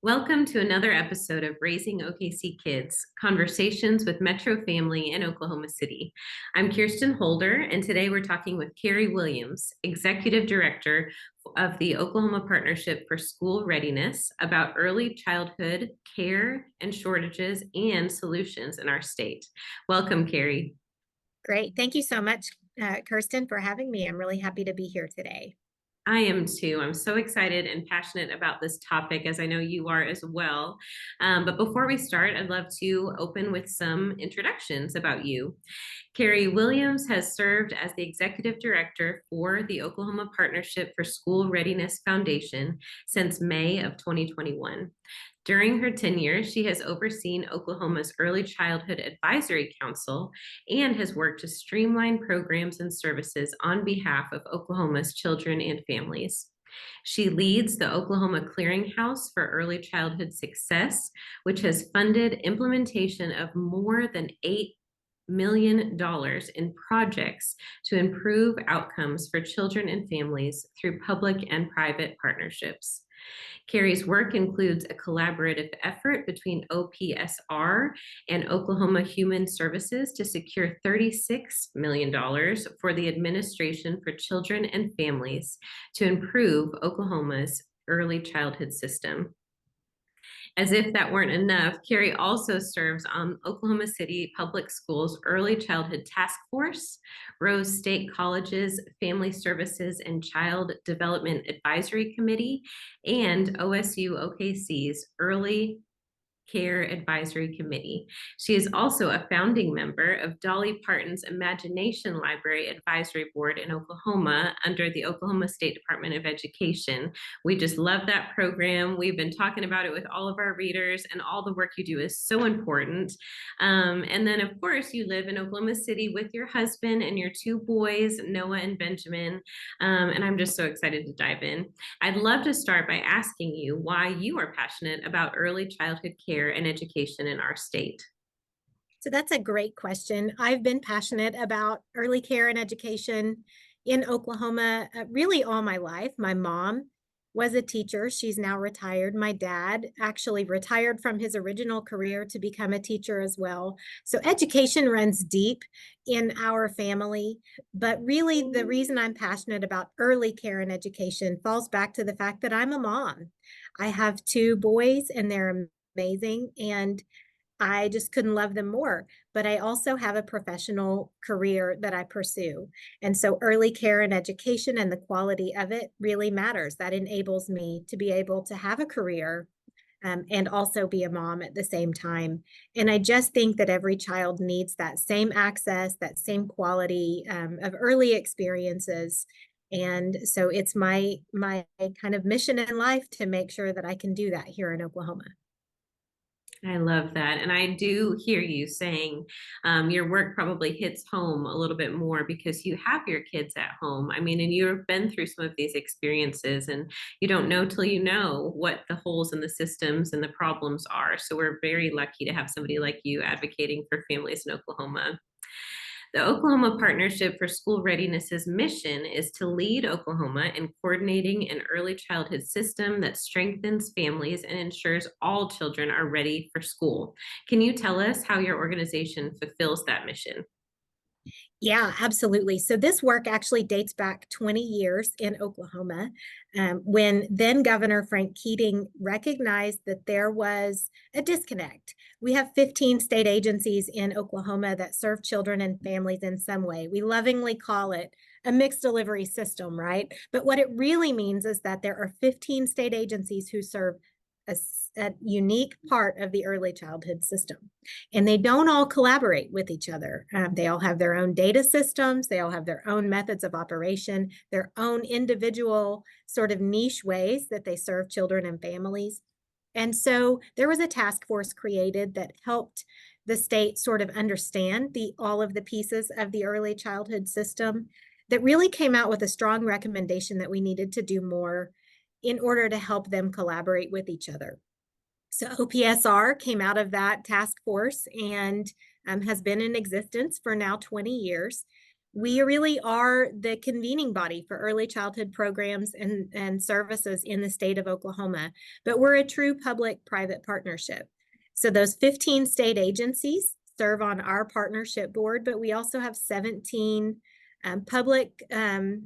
Welcome to another episode of Raising OKC Kids, Conversations with Metro Family in Oklahoma City. I'm Kirsten Holder, and today we're talking with Carrie Williams, Executive Director of the Oklahoma Partnership for School Readiness, about early childhood care and shortages and solutions in our state. Welcome, Carrie. Great. Thank you so much, Kirsten, for having me. I'm really happy to be here today. I am too. I'm so excited and passionate about this topic, as I know you are as well. But before we start, I'd love to open with some introductions about you. Carrie Williams has served as the executive director for the Oklahoma Partnership for School Readiness Foundation since May of 2021. During her tenure, she has overseen Oklahoma's Early Childhood Advisory Council and has worked to streamline programs and services on behalf of Oklahoma's children and families. She leads the Oklahoma Clearinghouse for Early Childhood Success, which has funded implementation of more than $8 million in projects to improve outcomes for children and families through public and private partnerships. Carrie's work includes a collaborative effort between OPSR and Oklahoma Human Services to secure $36 million for the Administration for Children and Families to improve Oklahoma's early childhood system. As if that weren't enough, Carrie also serves on Oklahoma City Public Schools Early Childhood Task Force, Rose State College's Family Services and Child Development Advisory Committee, and OSU OKC's Early Care Advisory Committee. She is also a founding member of Dolly Parton's Imagination Library Advisory Board in Oklahoma under the Oklahoma State Department of Education. We just love that program. We've been talking about it with all of our readers, and all the work you do is so important. And then, of course, you live in Oklahoma City with your husband and your two boys, Noah and Benjamin. And I'm just so excited to dive in. I'd love to start by asking you why you are passionate about early childhood care and education in our state. So that's a great question. I've been passionate about early care and education in Oklahoma really all my life. My mom was a teacher. She's now retired. My dad actually retired from his original career to become a teacher as well. So education runs deep in our family. But really, the reason I'm passionate about early care and education falls back to the fact that I'm a mom. I have two boys, and they're amazing, and I just couldn't love them more. But I also have a professional career that I pursue. And so early care and education and the quality of it really matters. That enables me to be able to have a career and also be a mom at the same time. And I just think that every child needs that same access, that same quality of early experiences. And so it's my kind of mission in life to make sure that I can do that here in Oklahoma. I love that. And I do hear you saying your work probably hits home a little bit more because you have your kids at home. I mean, and you've been through some of these experiences, and you don't know till you know what the holes in the systems and the problems are. So we're very lucky to have somebody like you advocating for families in Oklahoma. The Oklahoma Partnership for School Readiness's mission is to lead Oklahoma in coordinating an early childhood system that strengthens families and ensures all children are ready for school. Can you tell us how your organization fulfills that mission? Yeah, absolutely. So this work actually dates back 20 years in Oklahoma when then Governor Frank Keating recognized that there was a disconnect. We have 15 state agencies in Oklahoma that serve children and families in some way. We lovingly call it a mixed delivery system, right? But what it really means is that there are 15 state agencies who serve a unique part of the early childhood system. And they don't all collaborate with each other. They all have their own data systems. They all have their own methods of operation, their own individual sort of niche ways that they serve children and families. And so there was a task force created that helped the state sort of understand all of the pieces of the early childhood system that really came out with a strong recommendation that we needed to do more in order to help them collaborate with each other. So OPSR came out of that task force and has been in existence for now 20 years. We really are the convening body for early childhood programs and services in the state of Oklahoma, but we're a true public-private partnership. So those 15 state agencies serve on our partnership board, but we also have 17 public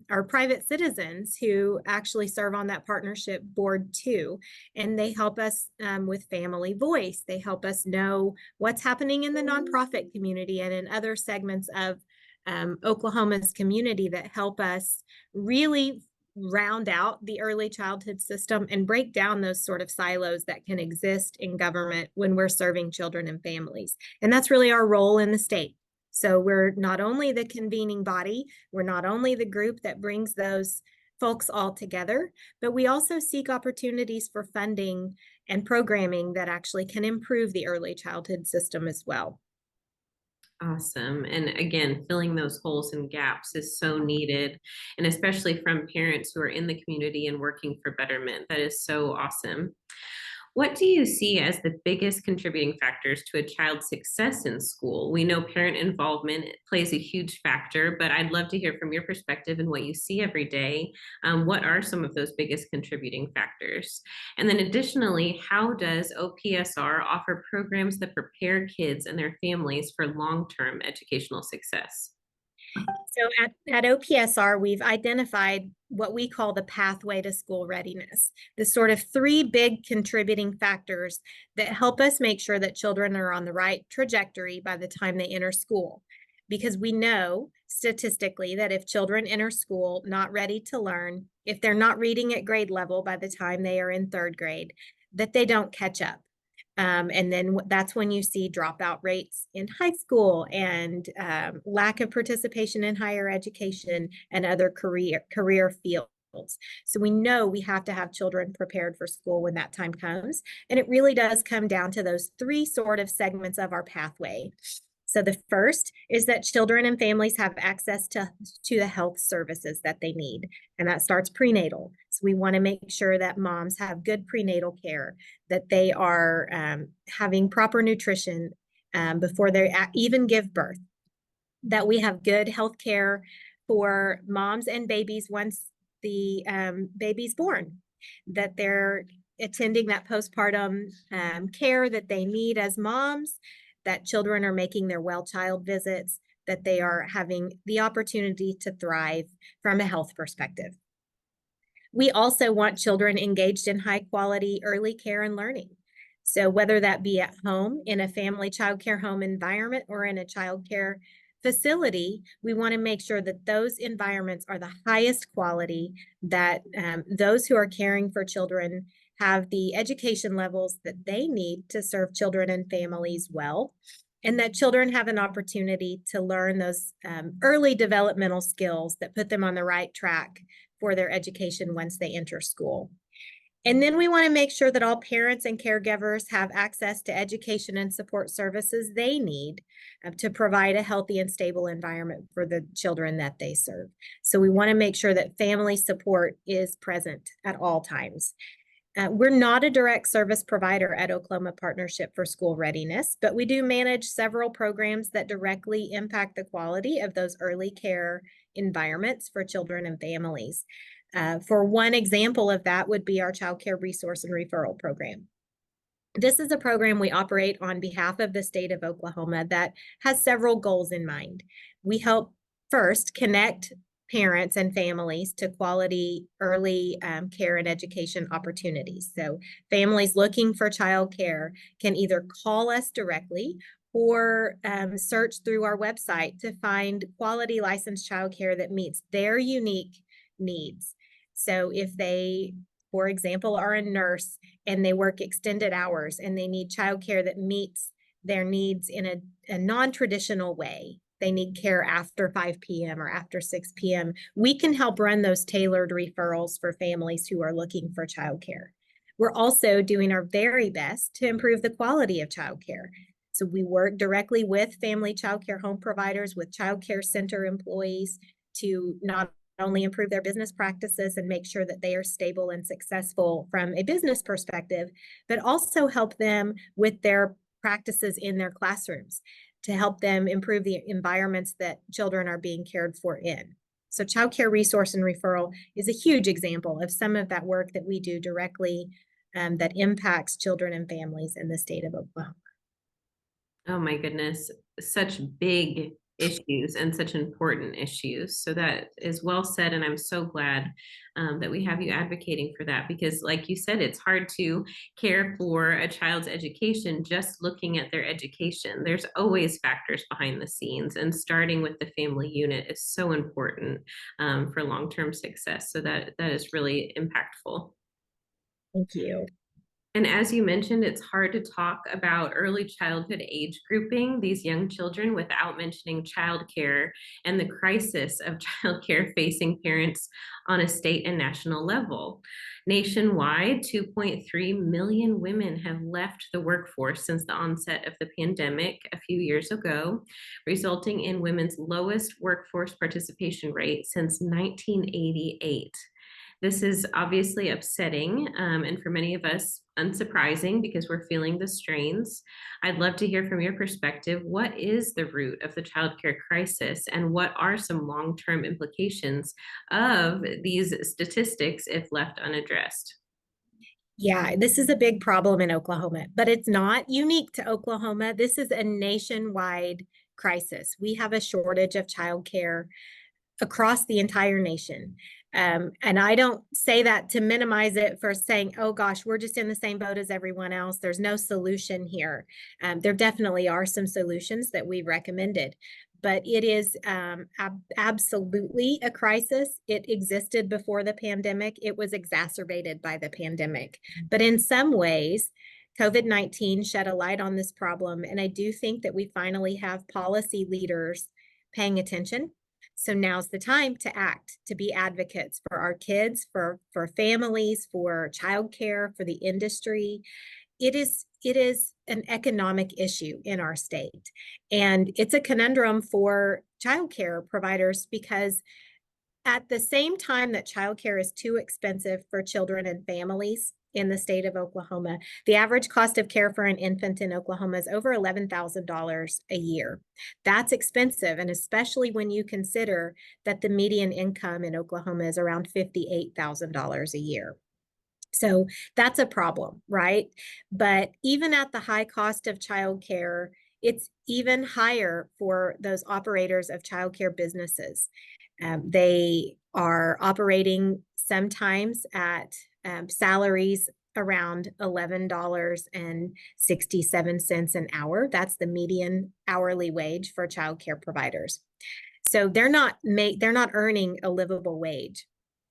or private citizens who actually serve on that partnership board too. And they help us with family voice. They help us know what's happening in the nonprofit community and in other segments of Oklahoma's community that help us really round out the early childhood system and break down those sort of silos that can exist in government when we're serving children and families. And that's really our role in the state. So we're not only the convening body, we're not only the group that brings those folks all together, but we also seek opportunities for funding and programming that actually can improve the early childhood system as well. Awesome. And again, filling those holes and gaps is so needed, and especially from parents who are in the community and working for betterment. That is so awesome. What do you see as the biggest contributing factors to a child's success in school? We know parent involvement plays a huge factor, but I'd love to hear from your perspective and what you see every day. What are some of those biggest contributing factors? And then additionally, how does OPSR offer programs that prepare kids and their families for long-term educational success? So at OPSR, we've identified what we call the pathway to school readiness, the sort of three big contributing factors that help us make sure that children are on the right trajectory by the time they enter school. Because we know statistically that if children enter school not ready to learn, if they're not reading at grade level by the time they are in third grade, that they don't catch up. And then that's when you see dropout rates in high school and lack of participation in higher education and other career fields. So we know we have to have children prepared for school when that time comes. And it really does come down to those three sort of segments of our pathway. So the first is that children and families have access to the health services that they need. And that starts prenatal. So we want to make sure that moms have good prenatal care, that they are having proper nutrition before they even give birth, that we have good health care for moms and babies once the baby's born, that they're attending that postpartum care that they need as moms, that children are making their well child visits, that they are having the opportunity to thrive from a health perspective. We also want children engaged in high quality early care and learning. So whether that be at home, in a family child care home environment, or in a child care facility, we want to make sure that those environments are the highest quality, that those who are caring for children have the education levels that they need to serve children and families well, and that children have an opportunity to learn those early developmental skills that put them on the right track for their education once they enter school. And then we want to make sure that all parents and caregivers have access to education and support services they need to provide a healthy and stable environment for the children that they serve. So we want to make sure that family support is present at all times. We're not a direct service provider at Oklahoma Partnership for School Readiness, but we do manage several programs that directly impact the quality of those early care environments for children and families. For one example of that would be our Child Care Resource and Referral Program. This is a program we operate on behalf of the state of Oklahoma that has several goals in mind. We help first connect parents and families to quality early care and education opportunities. So families looking for child care can either call us directly or search through our website to find quality licensed child care that meets their unique needs. So if they, for example, are a nurse and they work extended hours and they need childcare that meets their needs in a non-traditional way, they need care after 5 p.m. or after 6 p.m., we can help run those tailored referrals for families who are looking for childcare. We're also doing our very best to improve the quality of childcare. So we work directly with family childcare home providers, with childcare center employees to not only improve their business practices and make sure that they are stable and successful from a business perspective, but also help them with their practices in their classrooms to help them improve the environments that children are being cared for in. So child care resource and referral is a huge example of some of that work that we do directly that impacts children and families in the state of Oklahoma. Oh my goodness, such big issues and such important issues. So that is well said. And I'm so glad that we have you advocating for that because, like you said, it's hard to care for a child's education just looking at their education. There's always factors behind the scenes, and starting with the family unit is so important for long-term success. So that is really impactful. Thank you. And as you mentioned, it's hard to talk about early childhood age grouping, these young children, without mentioning childcare and the crisis of childcare facing parents on a state and national level. Nationwide, 2.3 million women have left the workforce since the onset of the pandemic a few years ago, resulting in women's lowest workforce participation rate since 1988. This is obviously upsetting, and for many of us, unsurprising because we're feeling the strains. I'd love to hear from your perspective. What is the root of the childcare crisis, and what are some long-term implications of these statistics if left unaddressed? Yeah, this is a big problem in Oklahoma, but it's not unique to Oklahoma. This is a nationwide crisis. We have a shortage of childcare across the entire nation. And I don't say that to minimize it for saying, oh gosh, we're just in the same boat as everyone else. There's no solution here. There definitely are some solutions that we recommended, but it is absolutely a crisis. It existed before the pandemic. It was exacerbated by the pandemic. But in some ways, COVID-19 shed a light on this problem. And I do think that we finally have policy leaders paying attention. So now's the time to act, to be advocates for our kids, for families, for childcare, for the industry. It is an economic issue in our state. And it's a conundrum for childcare providers because at the same time that childcare is too expensive for children and families in the state of Oklahoma, the average cost of care for an infant in Oklahoma is over $11,000 a year. That's expensive, and especially when you consider that the median income in Oklahoma is around $58,000 a year. So that's a problem, right? But even at the high cost of childcare, it's even higher for those operators of childcare businesses. They are operating sometimes at salaries around $11.67 an hour. That's the median hourly wage for childcare providers. So they're not earning a livable wage.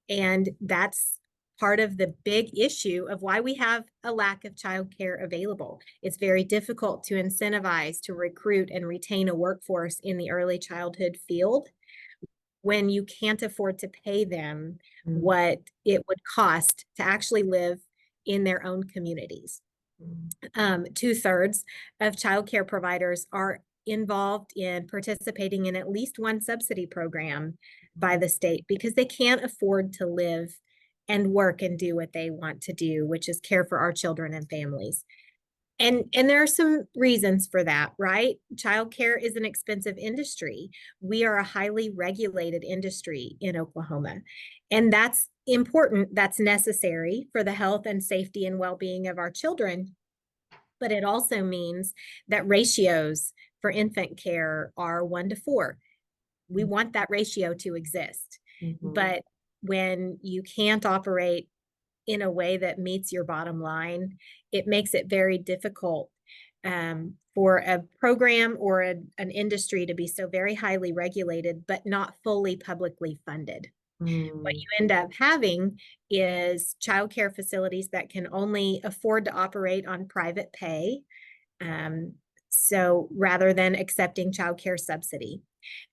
And that's part of the big issue of why we have a lack of childcare available. It's very difficult to incentivize, to recruit and retain a workforce in the early childhood field when you can't afford to pay them what it would cost to actually live in their own communities. 2/3 of childcare providers are involved in participating in at least one subsidy program by the state because they can't afford to live and work and do what they want to do, which is care for our children and families. And there are some reasons for that, right? Childcare is an expensive industry. We are a highly regulated industry in Oklahoma, and that's important. That's necessary for the health and safety and well-being of our children. But it also means that ratios for infant care are 1-4. We want that ratio to exist. But when you can't operate in a way that meets your bottom line, it makes it very difficult for a program or an industry to be so very highly regulated, but not fully publicly funded. What you end up having is childcare facilities that can only afford to operate on private pay. So rather than accepting childcare subsidy.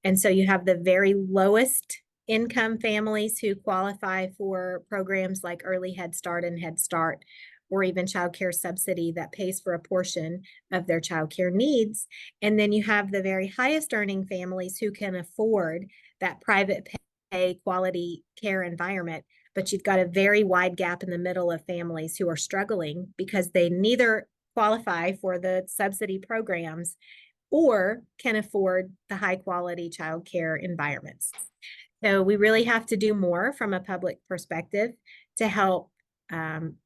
And so you have the very lowest income families who qualify for programs like Early Head Start and Head Start, or even childcare subsidy that pays for a portion of their childcare needs. And then you have the very highest earning families who can afford that private pay quality care environment. But you've got a very wide gap in the middle of families who are struggling because they neither qualify for the subsidy programs or can afford the high quality childcare environments. So we really have to do more from a public perspective to help um,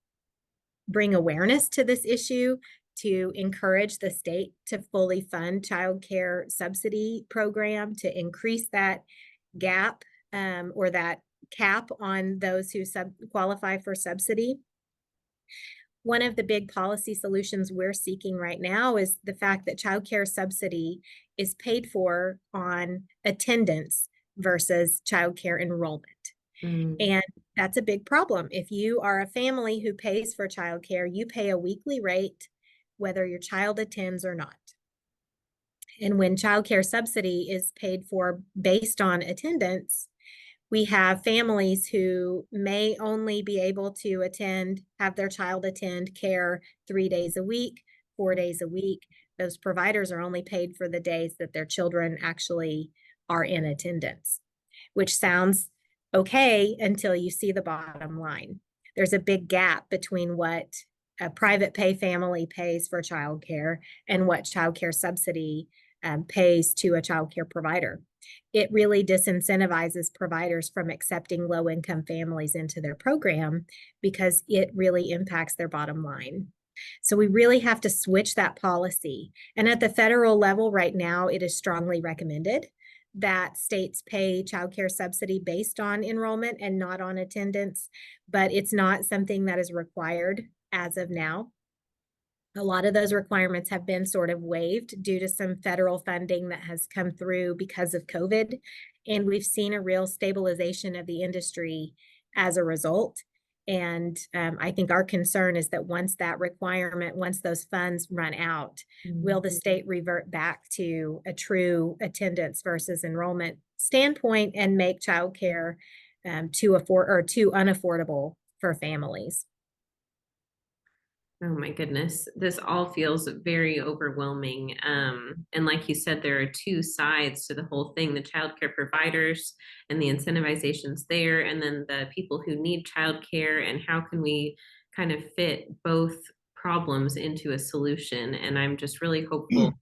bring awareness to this issue, to encourage the state to fully fund childcare subsidy program, to increase that gap or that cap on those who qualify for subsidy. One of the big policy solutions we're seeking right now is the fact that childcare subsidy is paid for on attendance versus childcare enrollment. Mm. And that's a big problem. If you are a family who pays for childcare, you pay a weekly rate whether your child attends or not. And when childcare subsidy is paid for based on attendance, we have families who may only be able to have their child attend care 3 days a week, 4 days a week. Those providers are only paid for the days that their children actually are in attendance, which sounds okay until you see the bottom line. There's a big gap between what a private pay family pays for childcare and what childcare subsidy pays to a childcare provider. It really disincentivizes providers from accepting low-income families into their program because it really impacts their bottom line. So we really have to switch that policy. And at the federal level right now, it is strongly recommended that states pay childcare subsidy based on enrollment and not on attendance, but it's not something that is required as of now. A lot of those requirements have been sort of waived due to some federal funding that has come through because of COVID. And we've seen a real stabilization of the industry as a result. And I think our concern is that once those funds run out, will the state revert back to a true attendance versus enrollment standpoint and make childcare too unaffordable for families? Oh my goodness, this all feels very overwhelming. And like you said, there are two sides to the whole thing, the childcare providers and the incentivizations there, and then the people who need childcare, and how can we kind of fit both problems into a solution. And I'm just really hopeful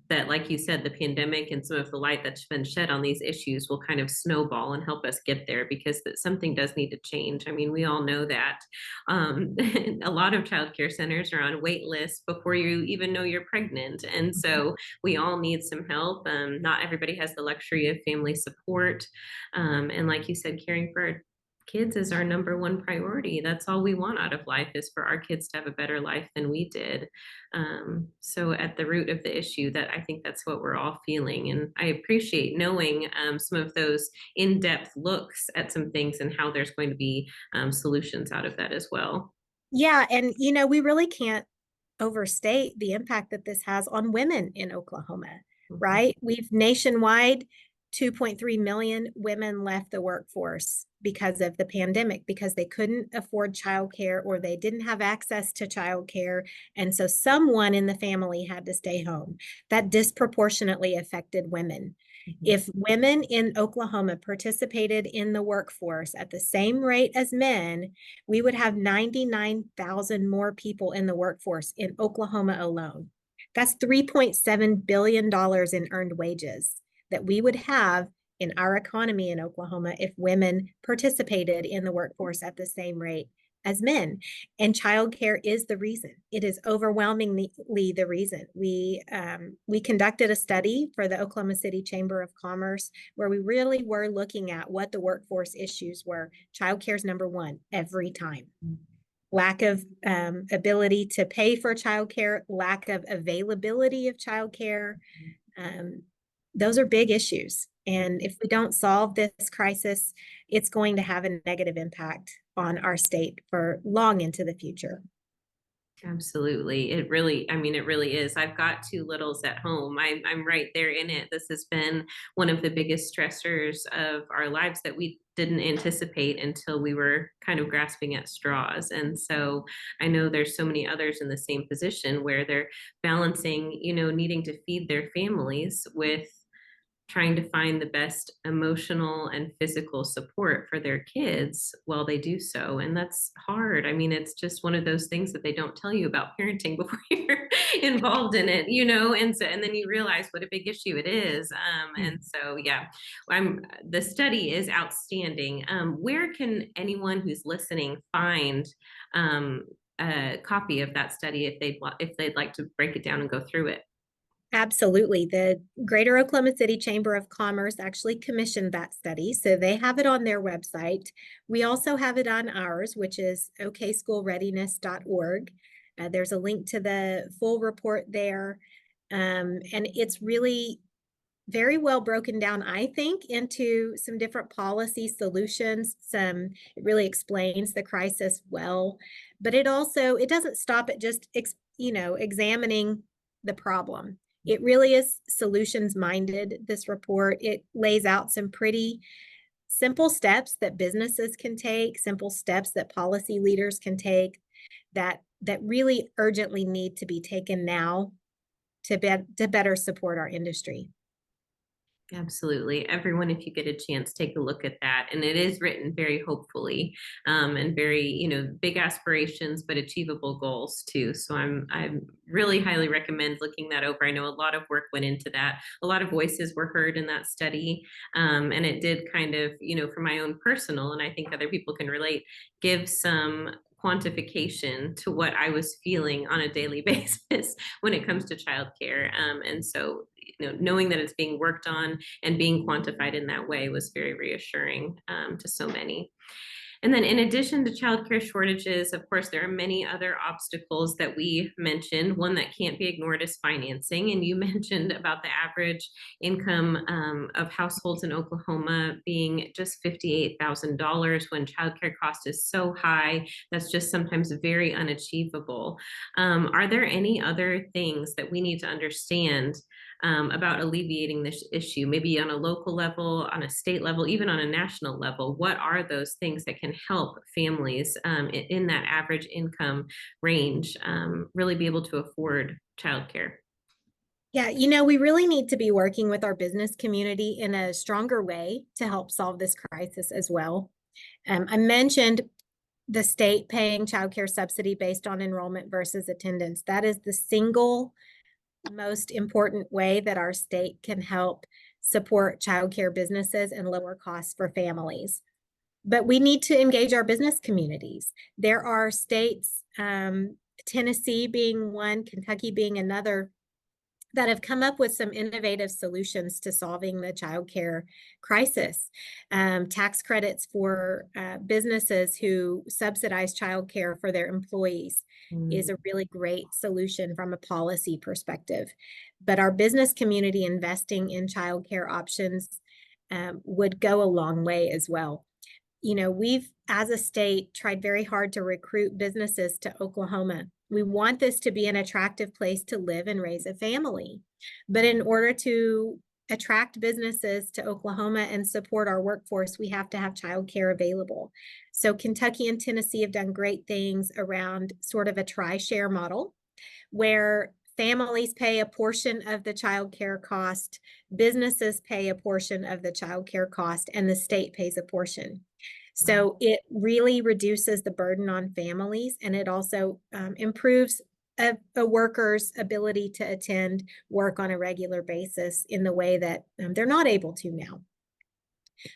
that, like you said, the pandemic and some of the light that's been shed on these issues will kind of snowball and help us get there, because something does need to change. I mean, we all know that a lot of childcare centers are on wait lists before you even know you're pregnant. And so we all need some help. Not everybody has the luxury of family support. And like you said, caring for our kids is our number one priority. That's all we want out of life, is for our kids to have a better life than we did. So at the root of the issue, that I think that's what we're all feeling. And I appreciate knowing some of those in-depth looks at some things and how there's going to be solutions out of that as well. Yeah, and we really can't overstate the impact that this has on women in Oklahoma, right? We've nationwide 2.3 million women left the workforce because of the pandemic, because they couldn't afford childcare or they didn't have access to childcare. And so someone in the family had to stay home. That disproportionately affected women. If women in Oklahoma participated in the workforce at the same rate as men, we would have 99,000 more people in the workforce in Oklahoma alone. That's $3.7 billion in earned wages that we would have in our economy in Oklahoma if women participated in the workforce at the same rate as men. And childcare is the reason. It is overwhelmingly the reason. We conducted a study for the Oklahoma City Chamber of Commerce where we really were looking at what the workforce issues were. Childcare is number one every time. Lack of ability to pay for childcare, lack of availability of childcare. Those are big issues. And if we don't solve this crisis, it's going to have a negative impact on our state for long into the future. Absolutely. It really, I mean, it really is. I've got two littles at home. I'm right there in it. This has been one of the biggest stressors of our lives that we didn't anticipate until we were kind of grasping at straws. And so I know there's so many others in the same position where they're balancing, needing to feed their families with trying to find the best emotional and physical support for their kids while they do so. And that's hard. I mean, it's just one of those things that they don't tell you about parenting before you're involved in it, and then you realize what a big issue it is. And so, yeah, the study is outstanding. Where can anyone who's listening find a copy of that study if they'd like to break it down and go through it? Absolutely. The Greater Oklahoma City Chamber of Commerce actually commissioned that study, so they have it on their website. We also have it on ours, which is okschoolreadiness.org. There's a link to the full report there, and it's really very well broken down, I think, into some different policy solutions. It really explains the crisis well, but it doesn't stop at just examining the problem. It really is solutions minded, this report. It lays out some pretty simple steps that businesses can take, simple steps that policy leaders can take that really urgently need to be taken now to better support our industry. Absolutely. Everyone, if you get a chance, take a look at that. And it is written very hopefully, and very, big aspirations, but achievable goals too. So I'm really highly recommend looking that over. I know a lot of work went into that. A lot of voices were heard in that study. And it did kind of, for my own personal, and I think other people can relate, give some quantification to what I was feeling on a daily basis when it comes to childcare. And so, knowing that it's being worked on and being quantified in that way was very reassuring to so many. And then, in addition to childcare shortages, of course, there are many other obstacles that we mentioned. One that can't be ignored is financing. And you mentioned about the average income of households in Oklahoma being just $58,000 when childcare cost is so high. That's just sometimes very unachievable. Are there any other things that we need to understand about alleviating this issue, maybe on a local level, on a state level, even on a national level? What are those things that can help families in that average income range really be able to afford childcare? Yeah, we really need to be working with our business community in a stronger way to help solve this crisis as well. I mentioned the state paying childcare subsidy based on enrollment versus attendance. That is the single most important way that our state can help support childcare businesses and lower costs for families. But we need to engage our business communities. There are states, Tennessee being one, Kentucky being another, that have come up with some innovative solutions to solving the childcare crisis. Tax credits for businesses who subsidize childcare for their employees is a really great solution from a policy perspective. But our business community investing in childcare options would go a long way as well. We've, as a state, tried very hard to recruit businesses to Oklahoma. We want this to be an attractive place to live and raise a family. But in order to attract businesses to Oklahoma and support our workforce, we have to have childcare available. So Kentucky and Tennessee have done great things around sort of a tri-share model where families pay a portion of the childcare cost, businesses pay a portion of the childcare cost, and the state pays a portion. So it really reduces the burden on families, and it also improves a worker's ability to attend work on a regular basis in the way that they're not able to now.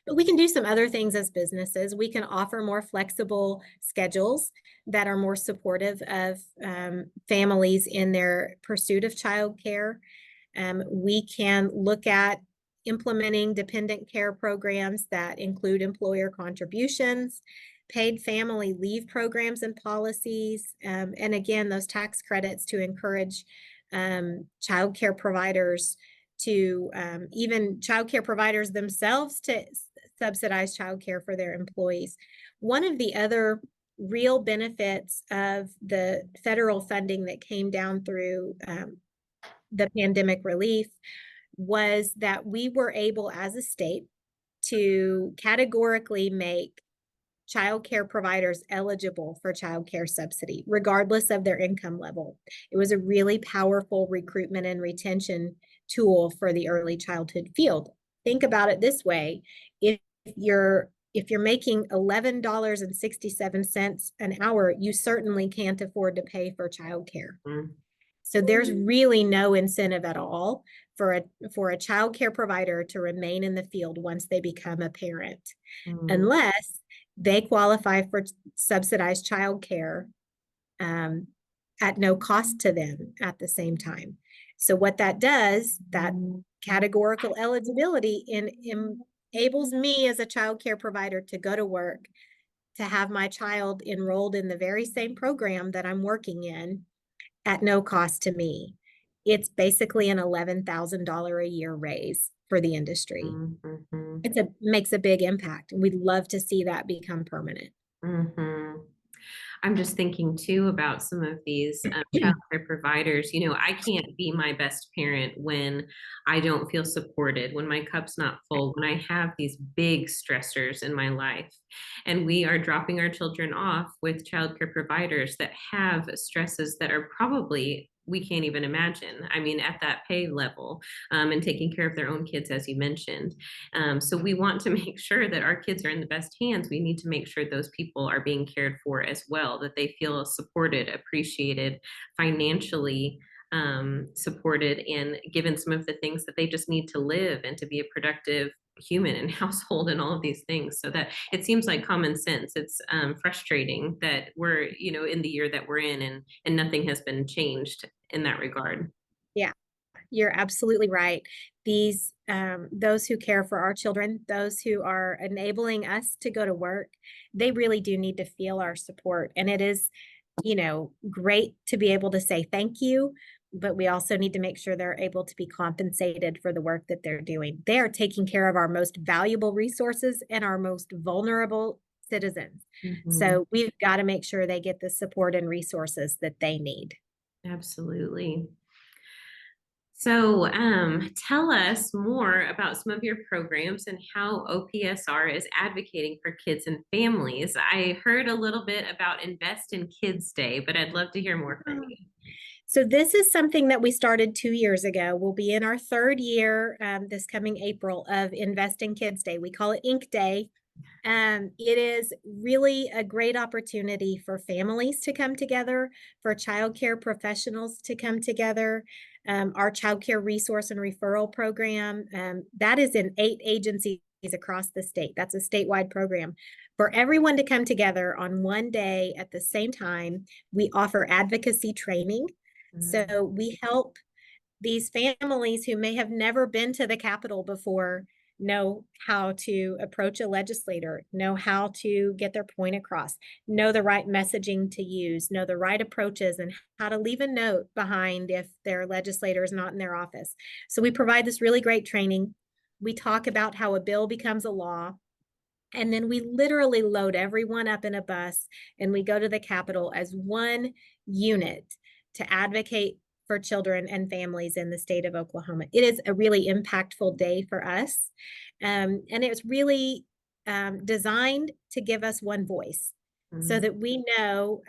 But we can do some other things as businesses. We can offer more flexible schedules that are more supportive of families in their pursuit of childcare. We can look at implementing dependent care programs that include employer contributions, paid family leave programs and policies, and again, those tax credits to encourage childcare providers to even childcare providers themselves to subsidize childcare for their employees. One of the other real benefits of the federal funding that came down through the pandemic relief was that we were able as a state to categorically make childcare providers eligible for childcare subsidy, regardless of their income level. It was a really powerful recruitment and retention tool for the early childhood field. think about it this way. If you're making $11.67 an hour, you certainly can't afford to pay for childcare. Mm, So there's really no incentive at all for a child care provider to remain in the field once they become a parent, mm, unless they qualify for subsidized child care um, at no cost to them at the same time. So what that does, that categorical eligibility enables me as a child care provider to go to work, to have my child enrolled in the very same program that I'm working in at no cost to me. It's basically an $11,000 a year raise for the industry. mm, mhm, It's a makes a big impact, and we'd love to see that become permanent. mhm. I'm just thinking too about some of these childcare providers. You know, I can't be my best parent when I don't feel supported, when my cup's not full, when I have these big stressors in my life. And we are dropping our children off with childcare providers that have stresses that are probably we can't even imagine. I mean, at that pay level, and taking care of their own kids, as you mentioned. So we want to make sure that our kids are in the best hands. We need to make sure those people are being cared for as well, that they feel supported, appreciated, financially supported, and given some of the things that they just need to live and to be a productive human and household and all of these things. So that it seems like common sense. It's frustrating that we're, you know, in the year that we're in, and nothing has been changed in that regard. Yeah, you're absolutely right. Those who care for our children, those who are enabling us to go to work, they really do need to feel our support. And it is, great to be able to say thank you, but we also need to make sure they're able to be compensated for the work that they're doing. They are taking care of our most valuable resources and our most vulnerable citizens. Mhm. So we've got to make sure they get the support and resources that they need. Absolutely. So, tell us more about some of your programs and how OPSR is advocating for kids and families. I heard a little bit about Invest in Kids Day, but I'd love to hear more from you. So this is something that we started 2 years ago. We'll be in our third year this coming April of Invest in Kids Day. We call it Ink Day. It is really a great opportunity for families to come together, for childcare professionals to come together. Our childcare resource and referral program, that is in 8 agencies across the state. That's a statewide program. For everyone to come together on one day at the same time, we offer advocacy training. Mm, So we help these families who may have never been to the Capitol before know how to approach a legislator, know how to get their point across, know the right messaging to use, know the right approaches, and how to leave a note behind if their legislator is not in their office. So we provide this really great training. We talk about how a bill becomes a law. And then we literally load everyone up in a bus and we go to the Capitol as one unit to advocate for children and families in the state of Oklahoma. It is a really impactful day for us. And it's really designed to give us one voice so mm, that we know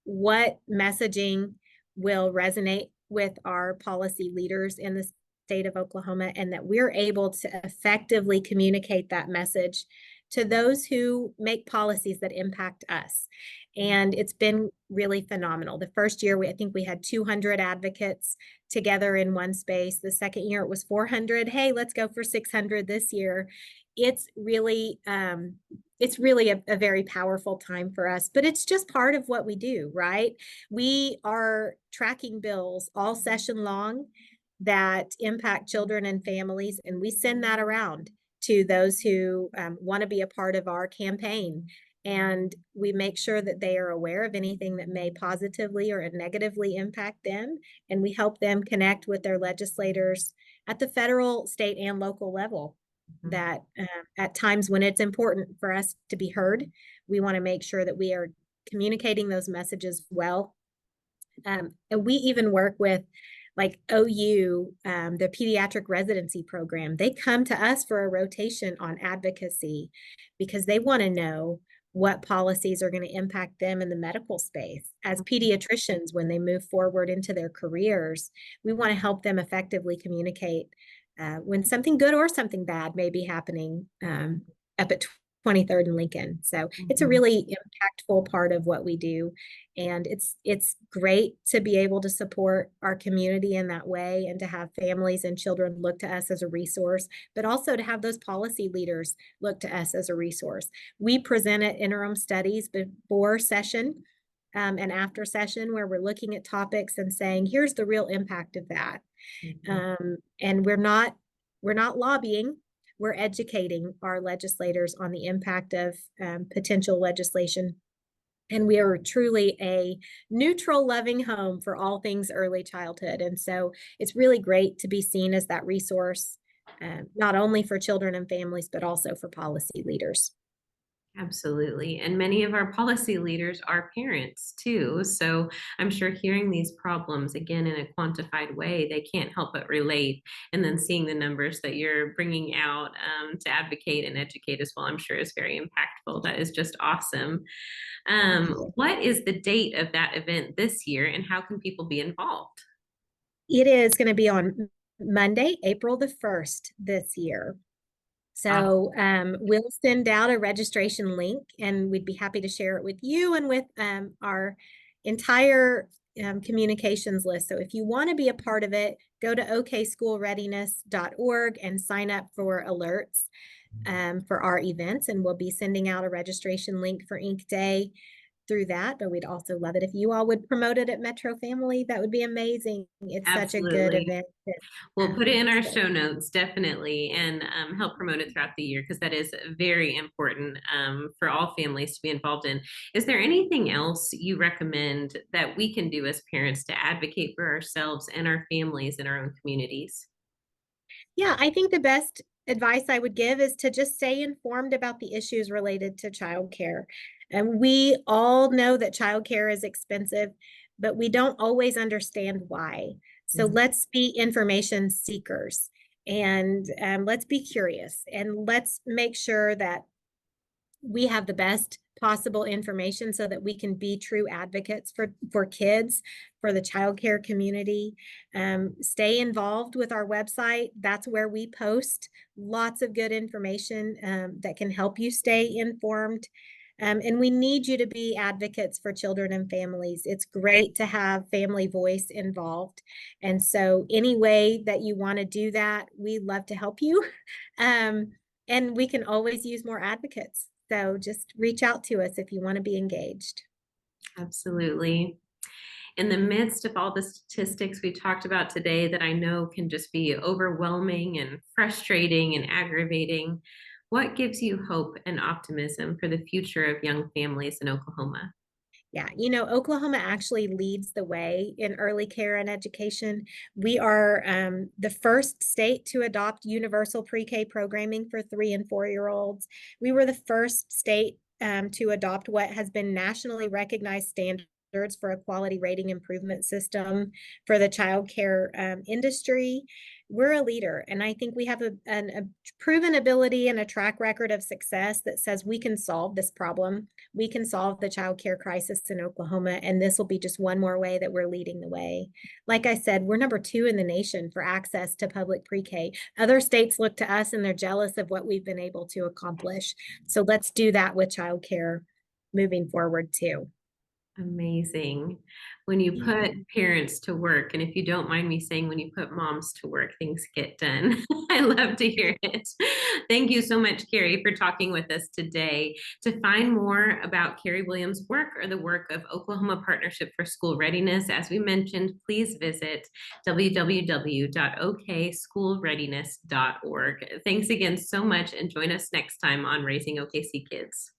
what messaging will resonate with our policy leaders in the state of Oklahoma, and that we're able to effectively communicate that message to those who make policies that impact us. And it's been really phenomenal. The first year, I think we had 200 advocates together in one space. The second year, it was 400. Hey, let's go for 600 this year. It's really, a very powerful time for us, but it's just part of what we do, right? We are tracking bills all session long that impact children and families, and we send that around to those who want to be a part of our campaign. And we make sure that they are aware of anything that may positively or negatively impact them. And we help them connect with their legislators at the federal, state, and local level. mhm, That at times when it's important for us to be heard, we want to make sure that we are communicating those messages well. And we even work with like OU, the pediatric residency program. They come to us for a rotation on advocacy because they want to know what policies are going to impact them in the medical space. As pediatricians, when they move forward into their careers, we want to help them effectively communicate when something good or something bad may be happening up at 23rd and Lincoln. So it's a Mhm. really impactful part of what we do. And it's great to be able to support our community in that way and to have families and children look to us as a resource, but also to have those policy leaders look to us as a resource. We present at interim studies before session and after session where we're looking at topics and saying, here's the real impact of that. Mhm. And we're not lobbying, we're educating our legislators on the impact of potential legislation. And we are truly a neutral, loving home for all things early childhood. And so it's really great to be seen as that resource, not only for children and families, but also for policy leaders. Absolutely. And many of our policy leaders are parents too. So I'm sure hearing these problems again in a quantified way, they can't help but relate. And then seeing the numbers that you're bringing out to advocate and educate as well, I'm sure is very impactful. That is just awesome. Thank you. What is the date of that event this year and how can people be involved? It is going to be on Monday, April the 1st this year. So we'll send out a registration link and we'd be happy to share it with you and with our entire communications list. So if you want to be a part of it, go to okschoolreadiness.org and sign up for alerts for our events. And we'll be sending out a registration link for Ink Day through that. But we'd also love it if you all would promote it at Metro Family. That would be amazing. It's such a good Absolutely. event. We'll put it in our So show notes, definitely, and help promote it throughout the year because that is very important for all families to be involved in. Is there anything else you recommend that we can do as parents to advocate for ourselves and our families in our own communities? yeah, I think the best advice I would give is to just stay informed about the issues related to childcare. And we all know that childcare is expensive, but we don't always understand why. So Mhm. let's be information seekers and let's be curious and let's make sure that we have the best possible information so that we can be true advocates for kids, for the childcare community. Stay involved with our website. That's where we post lots of good information that can help you stay informed. And we need you to be advocates for children and families. It's great to have family voice involved. And so, any way that you want to do that, we'd love to help you. Um, and we can always use more advocates. So just reach out to us if you want to be engaged. Absolutely. In the midst of all the statistics we talked about today that I know can just be overwhelming and frustrating and aggravating, what gives you hope and optimism for the future of young families in Oklahoma? Yeah, Oklahoma actually leads the way in early care and education. We are the first state to adopt universal pre-K programming for 3 and 4-year-olds. We were the first state to adopt what has been nationally recognized standards for a quality rating improvement system for the child care industry. We're a leader, and I think we have a proven ability and a track record of success that says we can solve this problem. We can solve the child care crisis in Oklahoma, and this will be just one more way that we're leading the way. Like I said, we're #2 in the nation for access to public pre-K. Other states look to us and they're jealous of what we've been able to accomplish. So let's do that with child care moving forward too. Amazing. When you put parents to work, and if you don't mind me saying, when you put moms to work, things get done. I love to hear it. Thank you so much, Carrie, for talking with us today. To find more about Carrie Williams' work or the work of Oklahoma Partnership for School Readiness, as we mentioned, please visit www.okschoolreadiness.org. Thanks again so much, and join us next time on Raising OKC Kids.